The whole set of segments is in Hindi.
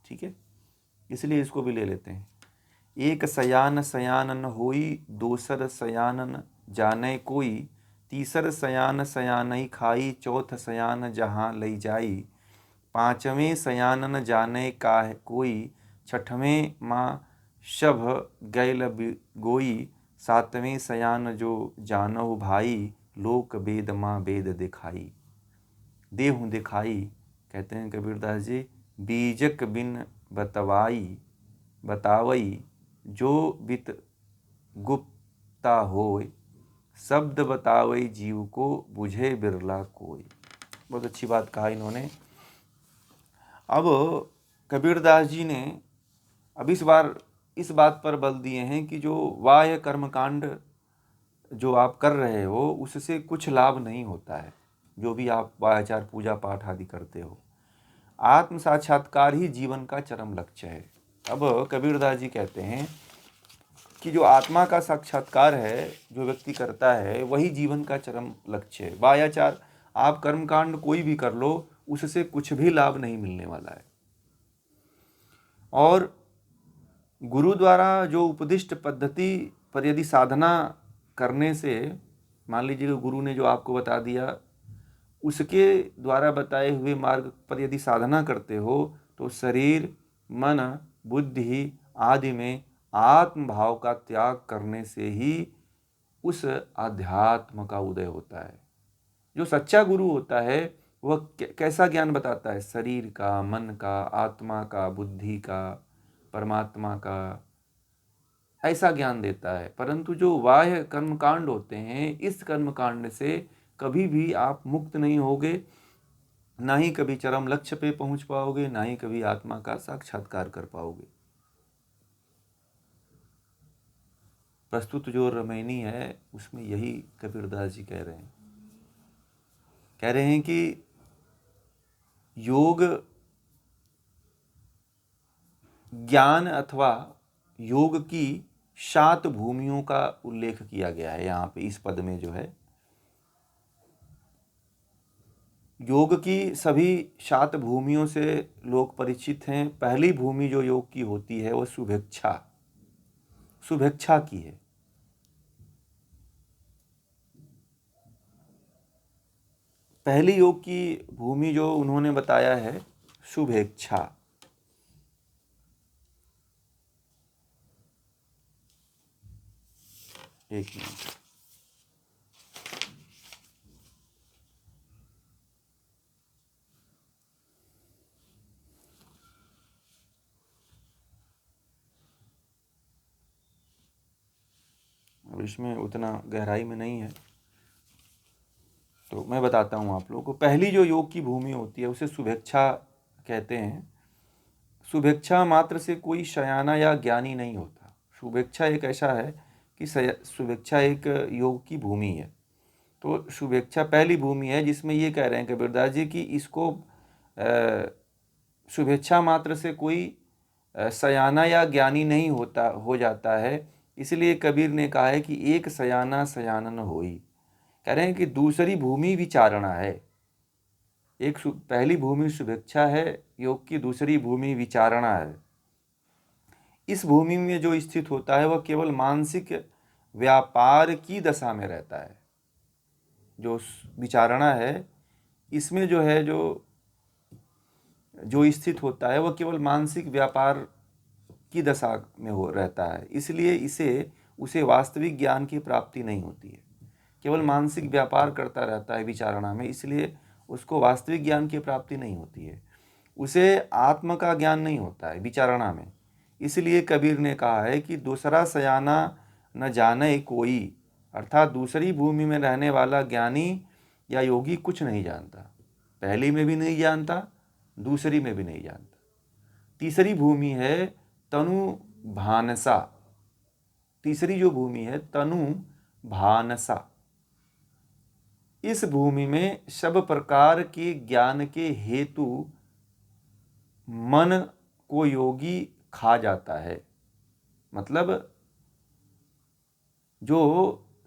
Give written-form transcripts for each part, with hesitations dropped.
ठीक है, इसलिए इसको भी ले लेते हैं। एक सयान सयानन होई, दूसर सयानन जाने कोई, तीसर सयान सयानई खाई, चौथ सयान जहाँ लई जाई, पांचवें सयानन जाने का कोई, छठवें माँ शभ गैल गोई, सातवें सयान जो जानहु भाई, लोक वेद माँ वेद दिखाई। देहु दिखाई कहते हैं कबीरदास जी, बीजक बिन बतावई, जो बित गुप्ता होय, शब्द बतावई जीव को, बुझे बिरला कोई। बहुत अच्छी बात कहा इन्होंने। अब कबीरदास जी ने अब इस बात पर बल दिए हैं कि जो बाह्य कर्मकांड जो आप कर रहे हो उससे कुछ लाभ नहीं होता है। जो भी आप वायाचार पूजा पाठ आदि करते हो, आत्म साक्षात्कार ही जीवन का चरम लक्ष्य है। अब कबीरदास जी कहते हैं कि जो आत्मा का साक्षात्कार है जो व्यक्ति करता है वही जीवन का चरम लक्ष्य है। वायाचार आप कर्मकांड कोई भी कर लो, उससे कुछ भी लाभ नहीं मिलने वाला है। और गुरु द्वारा जो उपदिष्ट पद्धति पर यदि साधना करने से, मान लीजिए गुरु ने जो आपको बता दिया उसके द्वारा बताए हुए मार्ग पर यदि साधना करते हो तो शरीर मन बुद्धि आदि में आत्म भाव का त्याग करने से ही उस आध्यात्म का उदय होता है। जो सच्चा गुरु होता है वह कैसा ज्ञान बताता है? शरीर का, मन का, आत्मा का, बुद्धि का, परमात्मा का, ऐसा ज्ञान देता है। परंतु जो बाह्य कर्मकांड होते हैं, इस कर्मकांड से कभी भी आप मुक्त नहीं होगे, ना ही कभी चरम लक्ष्य पे पहुंच पाओगे, ना ही कभी आत्मा का साक्षात्कार कर पाओगे। प्रस्तुत जो रमैनी है उसमें यही कबीरदास जी कह रहे हैं कि योग ज्ञान अथवा योग की 7 भूमियों का उल्लेख किया गया है यहाँ पे इस पद में। जो है योग की सभी 7 भूमियों से लोग परिचित हैं। पहली भूमि जो योग की होती है वह शुभेच्छा की है। पहली योग की भूमि जो उन्होंने बताया है शुभेच्छा। एक मिनट, अब इसमें उतना गहराई में नहीं है तो मैं बताता हूँ आप लोगों को। पहली जो योग की भूमि होती है उसे शुभेच्छा कहते हैं। शुभेच्छा मात्र से कोई शयाना या ज्ञानी नहीं होता। शुभेच्छा एक ऐसा है कि शुभेच्छा एक योग की भूमि है। तो शुभेच्छा पहली भूमि है जिसमें ये कह रहे हैं कबीरदास जी कि इसको शुभेच्छा मात्र से कोई सयाना या ज्ञानी नहीं हो जाता है। इसलिए कबीर ने कहा है कि एक सयाना सयानन होई। कह रहे हैं कि दूसरी भूमि विचारणा है। एक पहली भूमि शुभेच्छा है योग की, दूसरी भूमि विचारणा है। इस भूमि में जो स्थित होता है वह केवल मानसिक व्यापार की दशा में रहता है। जो विचारणा है इसमें जो है जो स्थित होता है वह केवल मानसिक व्यापार की दशा में रहता है। इसलिए उसे वास्तविक ज्ञान की प्राप्ति नहीं होती है। केवल मानसिक व्यापार करता रहता है विचारणा में, इसलिए उसको वास्तविक ज्ञान की प्राप्ति नहीं होती है। उसे आत्म का ज्ञान नहीं होता है विचारणा में। इसलिए कबीर ने कहा है कि दूसरा सयाना न जाने कोई, अर्थात दूसरी भूमि में रहने वाला ज्ञानी या योगी कुछ नहीं जानता। पहली में भी नहीं जानता, दूसरी में भी नहीं जानता। तीसरी भूमि है तनु भानसा। तीसरी जो भूमि है तनु भानसा। इस भूमि में सब प्रकार के ज्ञान के हेतु मन को योगी खा जाता है। मतलब जो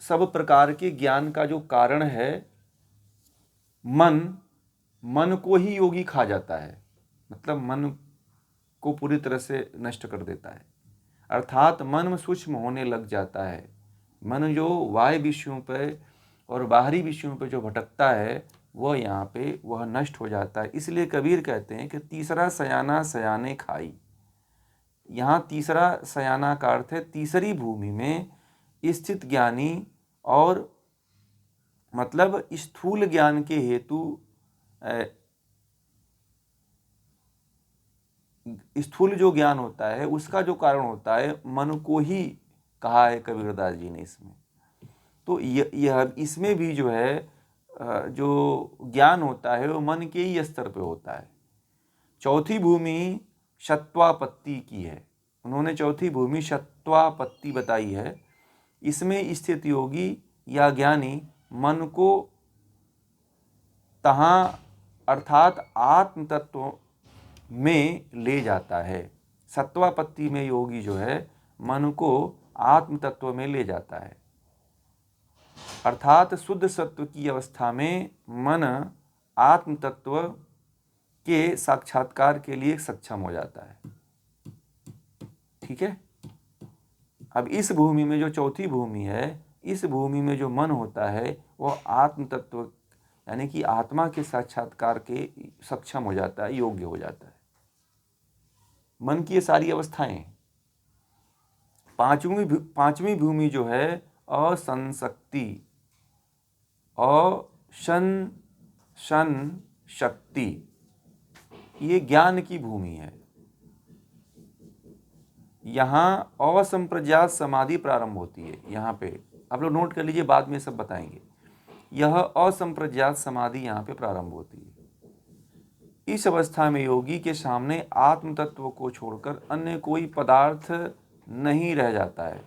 सब प्रकार के ज्ञान का जो कारण है मन को ही योगी खा जाता है। मतलब मन को पूरी तरह से नष्ट कर देता है। अर्थात मन सूक्ष्म होने लग जाता है। मन जो बाह्य विषयों पर और बाहरी विषयों पर जो भटकता है वह यहाँ पे वह नष्ट हो जाता है। इसलिए कबीर कहते हैं कि तीसरा सयाना सयाने खाई। यहाँ तीसरा सयाना का अर्थ है तीसरी भूमि में स्थित ज्ञानी, और मतलब स्थूल ज्ञान के हेतु स्थूल जो ज्ञान होता है उसका जो कारण होता है मन को ही कहा है कबीरदास जी ने इसमें। तो यह इसमें भी जो है जो ज्ञान होता है वो मन के ही स्तर पे होता है। चौथी भूमि शत्वापत्ति की है। उन्होंने चौथी भूमि शत्वापत्ति बताई है। इसमें स्थित योगी या ज्ञानी मन को तहाँ अर्थात आत्म तत्व में ले जाता है। सत्वापत्ति में योगी जो है मन को आत्म तत्व में ले जाता है, अर्थात शुद्ध सत्व की अवस्था में मन आत्म तत्व के साक्षात्कार के लिए सक्षम हो जाता है। ठीक है। अब इस भूमि में जो चौथी भूमि है, इस भूमि में जो मन होता है वह आत्म तत्व यानी कि आत्मा के साक्षात्कार के सक्षम हो जाता है, योग्य हो जाता है। मन की ये सारी अवस्थाएं। पांचवी भूमि जो है असंशक्ति, अशन शन शक्ति, ये ज्ञान की भूमि है। यहाँ असंप्रज्ञात समाधि प्रारंभ होती है। यहाँ पे आप लोग नोट कर लीजिए, बाद में सब बताएंगे। यह असंप्रज्ञात समाधि यहाँ पे प्रारंभ होती है। इस अवस्था में योगी के सामने आत्म तत्व को छोड़कर अन्य कोई पदार्थ नहीं रह जाता है।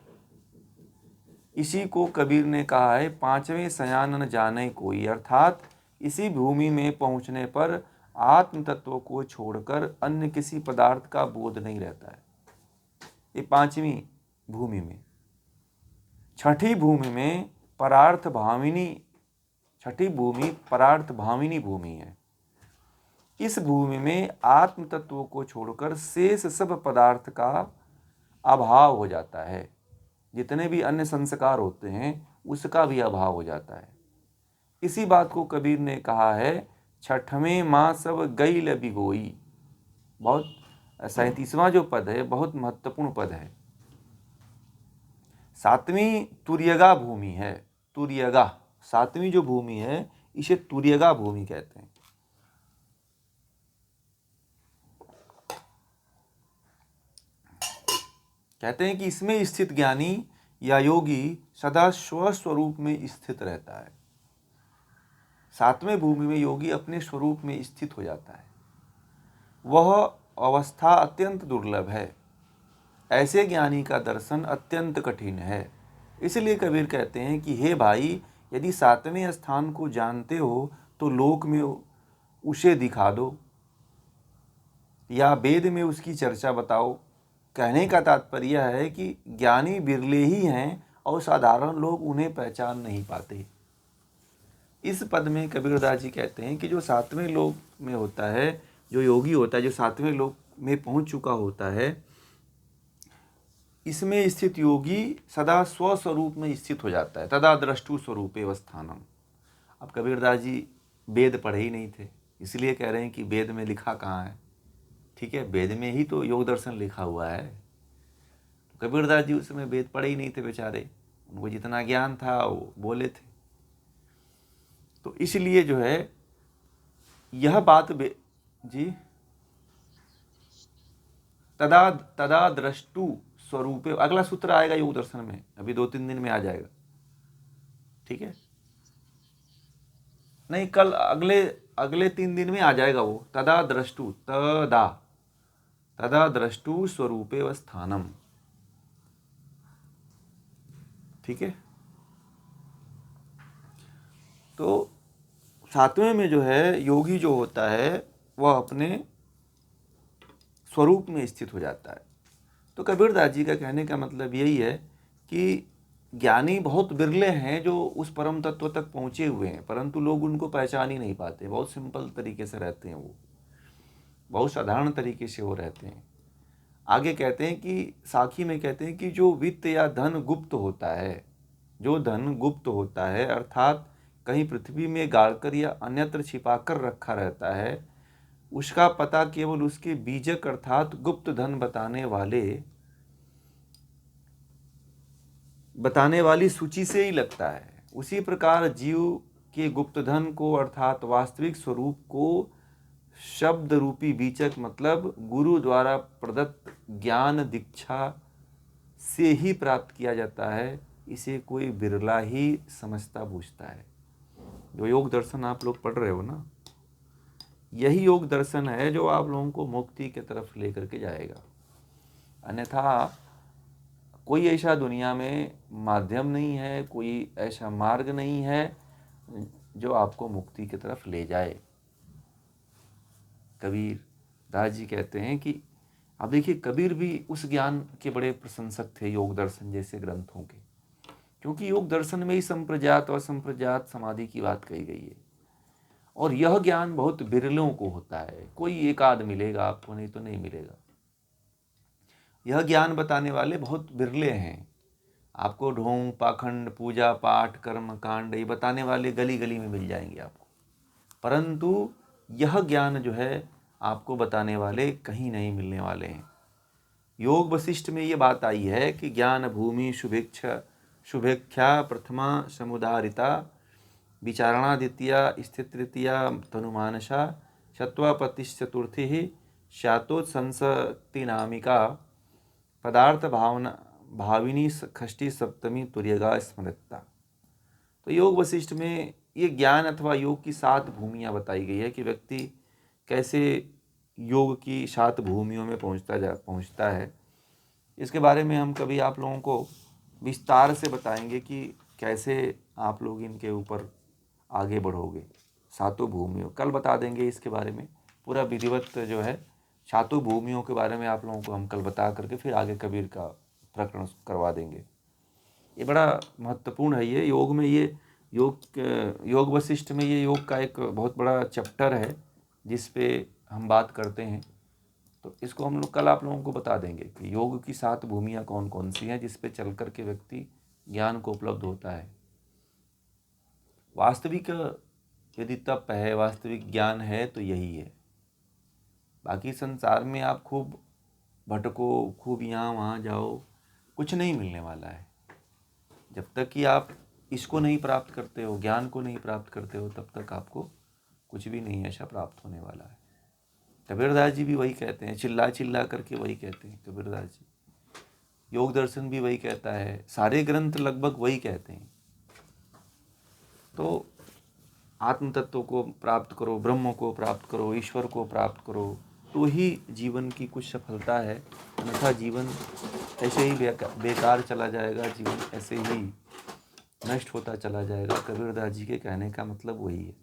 इसी को कबीर ने कहा है पांचवें सयान न जाने कोई, अर्थात इसी भूमि में पहुंचने पर आत्म तत्व को छोड़कर अन्य किसी पदार्थ का बोध नहीं रहता है। ये पांचवी भूमि में। छठी भूमि में परार्थ भाविनी, छठी भूमि परार्थ भाविनी भूमि है। इस भूमि में आत्म तत्व को छोड़कर शेष सब पदार्थ का अभाव हो जाता है। जितने भी अन्य संस्कार होते हैं उसका भी अभाव हो जाता है। इसी बात को कबीर ने कहा है छठवें माँ सब गई ल बिगोई। बहुत 37वां जो पद है बहुत महत्वपूर्ण पद है। सातवीं तुर्यगा भूमि है। तुर्यगा, सातवीं जो भूमि है इसे तुर्यगा भूमि कहते हैं। कहते हैं कि इसमें स्थित ज्ञानी या योगी सदा स्वस्वरूप में स्थित रहता है। सातवें भूमि में योगी अपने स्वरूप में स्थित हो जाता है। वह अवस्था अत्यंत दुर्लभ है। ऐसे ज्ञानी का दर्शन अत्यंत कठिन है। इसलिए कबीर कहते हैं कि हे भाई, यदि सातवें स्थान को जानते हो तो लोक में उसे दिखा दो या वेद में उसकी चर्चा बताओ। कहने का तात्पर्य है कि ज्ञानी बिरले ही हैं और साधारण लोग उन्हें पहचान नहीं पाते। इस पद में कबीरदास जी कहते हैं कि जो सातवें लोक में होता है, जो योगी होता है, जो सातवें लोक में पहुंच चुका होता है, इसमें स्थित योगी सदा स्वस्वरूप में स्थित हो जाता है। तदा द्रष्टु स्वरूपे स्थानम। अब कबीरदास जी वेद पढ़े ही नहीं थे, इसलिए कह रहे हैं कि वेद में लिखा कहाँ है। ठीक है, वेद में ही तो योग दर्शन लिखा हुआ है। कबीरदास जी उस समय वेद पढ़े ही नहीं थे बेचारे, उनको जितना ज्ञान था वो बोले थे। तो इसलिए जो है यह बात जी तदा द्रष्टु स्वरूपे, अगला सूत्र आएगा योग दर्शन में, अभी 2-3 दिन में आ जाएगा। ठीक है, नहीं कल अगले 3 दिन में आ जाएगा वो। तदा द्रष्टु स्वरूपे स्थानम। ठीक है, तो सातवें में जो है योगी जो होता है वह अपने स्वरूप में स्थित हो जाता है। तो कबीरदास जी का कहने का मतलब यही है कि ज्ञानी बहुत बिरले हैं जो उस परम तत्व तक पहुँचे हुए हैं, परंतु लोग उनको पहचान ही नहीं पाते। बहुत सिंपल तरीके से रहते हैं, वो बहुत साधारण तरीके से वो रहते हैं। आगे कहते हैं कि साखी में कहते हैं कि जो वित्त या धन गुप्त होता है, जो धन गुप्त होता है अर्थात कहीं पृथ्वी में गाड़कर या अन्यत्र छिपाकर रखा रहता है, उसका पता केवल उसके बीजक अर्थात गुप्त धन बताने वाली सूची से ही लगता है। उसी प्रकार जीव के गुप्त धन को अर्थात वास्तविक स्वरूप को शब्द रूपी बीजक मतलब गुरु द्वारा प्रदत्त ज्ञान दीक्षा से ही प्राप्त किया जाता है। इसे कोई बिरला ही समझता बूझता है। जो योग दर्शन आप लोग पढ़ रहे हो ना, यही योग दर्शन है जो आप लोगों को मुक्ति की तरफ लेकर के जाएगा। अन्यथा कोई ऐसा दुनिया में माध्यम नहीं है, कोई ऐसा मार्ग नहीं है जो आपको मुक्ति की तरफ ले जाए। कबीर दास जी कहते हैं कि अब देखिए, कबीर भी उस ज्ञान के बड़े प्रशंसक थे योग दर्शन जैसे ग्रंथों के, क्योंकि योग दर्शन में ही संप्रजात और संप्रजात समाधि की बात कही गई है। और यह ज्ञान बहुत बिरलों को होता है, कोई एक आध मिलेगा आपको, नहीं तो नहीं मिलेगा। यह ज्ञान बताने वाले बहुत बिरले हैं। आपको ढोंग पाखंड पूजा पाठ कर्म कांड ये बताने वाले गली गली में मिल जाएंगे आपको, परंतु यह ज्ञान जो है आपको बताने वाले कहीं नहीं मिलने वाले हैं। योग वशिष्ठ में ये बात आई है कि ज्ञान भूमि शुभेख्या प्रथमा समुदारिता विचारणा द्वितीया स्थित तृतीया तनुमानसा शत्वापतिश्चतुर्थी ही शातोत्संसक्ति नामिका पदार्थ भाविनी खष्टी सप्तमी तुर्यगा स्मृता। तो योग वशिष्ठ में ये ज्ञान अथवा योग की 7 भूमियाँ बताई गई है कि व्यक्ति कैसे योग की 7 भूमियों में पहुँचता है। इसके बारे में हम कभी आप लोगों को विस्तार से बताएंगे कि कैसे आप लोग इनके ऊपर आगे बढ़ोगे। 7 भूमियों कल बता देंगे, इसके बारे में पूरा विधिवत जो है 7 भूमियों के बारे में आप लोगों को हम कल बता करके फिर आगे कबीर का प्रकरण करवा देंगे। ये बड़ा महत्वपूर्ण है। ये योग में ये योग वशिष्ठ में ये योग का एक बहुत बड़ा चैप्टर है जिस पे हम बात करते हैं। तो इसको हम लोग कल आप लोगों को बता देंगे कि योग की 7 भूमियाँ कौन कौन सी हैं जिस पे चल कर के व्यक्ति ज्ञान को उपलब्ध होता है। वास्तविक यदि तप है, वास्तविक ज्ञान है तो यही है। बाकी संसार में आप खूब भटको, खूब यहाँ वहाँ जाओ, कुछ नहीं मिलने वाला है। जब तक कि आप इसको नहीं प्राप्त करते हो, ज्ञान को नहीं प्राप्त करते हो, तब तक आपको कुछ भी नहीं ऐसा प्राप्त होने वाला है। कबीरदास जी भी वही कहते हैं, चिल्ला चिल्ला करके वही कहते हैं कबीरदास जी। योग दर्शन भी वही कहता है, सारे ग्रंथ लगभग वही कहते हैं। तो आत्म तत्व को प्राप्त करो, ब्रह्म को प्राप्त करो, ईश्वर को प्राप्त करो, तो ही जीवन की कुछ सफलता है। अन्यथा जीवन ऐसे ही बेकार चला जाएगा, जीवन ऐसे ही नष्ट होता चला जाएगा। कबीरदास जी के कहने का मतलब वही है।